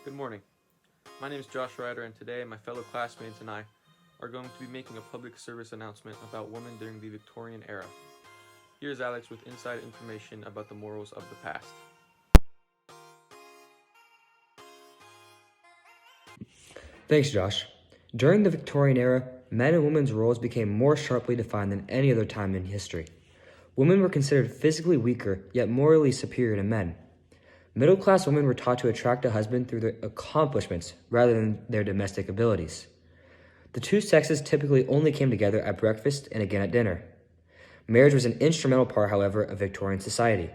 Good morning. My name is Josh Ryder, and today my fellow classmates and I are going to be making a public service announcement about women during the Victorian era. Here's Alex with inside information about the morals of the past. Thanks, Josh. During the Victorian era, men and women's roles became more sharply defined than any other time in history. Women were considered physically weaker, yet morally superior to men. Middle-class women were taught to attract a husband through their accomplishments rather than their domestic abilities. The two sexes typically only came together at breakfast and again at dinner. Marriage was an instrumental part, however, of Victorian society.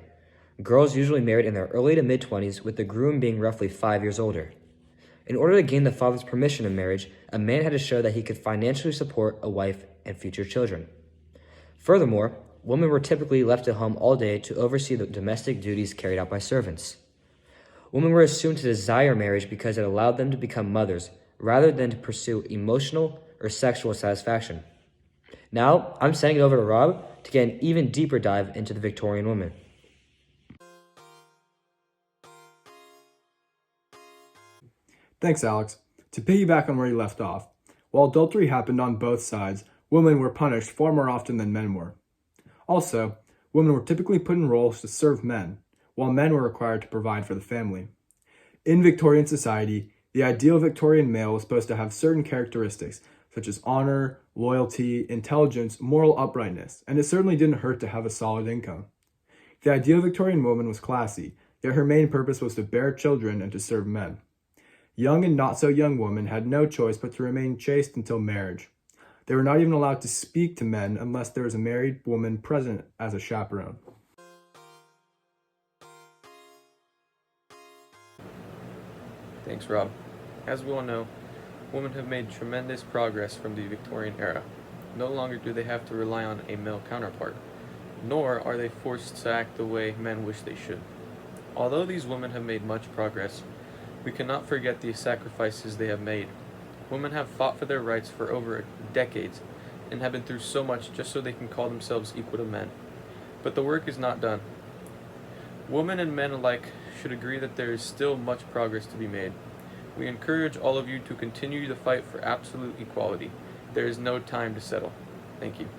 Girls usually married in their early to mid-20s, with the groom being roughly 5 years older. In order to gain the father's permission in marriage, a man had to show that he could financially support a wife and future children. Furthermore, women were typically left at home all day to oversee the domestic duties carried out by servants. Women were assumed to desire marriage because it allowed them to become mothers, rather than to pursue emotional or sexual satisfaction. Now, I'm sending it over to Rob to get an even deeper dive into the Victorian woman. Thanks, Alex. To piggyback on where you left off, while adultery happened on both sides, women were punished far more often than men were. Also, women were typically put in roles to serve men, while men were required to provide for the family. In Victorian society, the ideal Victorian male was supposed to have certain characteristics, such as honor, loyalty, intelligence, moral uprightness, and it certainly didn't hurt to have a solid income. The ideal Victorian woman was classy, yet her main purpose was to bear children and to serve men. Young and not-so-young women had no choice but to remain chaste until marriage. They were not even allowed to speak to men unless there was a married woman present as a chaperone. Thanks, Rob. As we all know, women have made tremendous progress from the Victorian era. No longer do they have to rely on a male counterpart, nor are they forced to act the way men wish they should. Although these women have made much progress, we cannot forget the sacrifices they have made. Women have fought for their rights for over decades and have been through so much just so they can call themselves equal to men. But the work is not done. Women and men alike should agree that there is still much progress to be made. We encourage all of you to continue the fight for absolute equality. There is no time to settle. Thank you.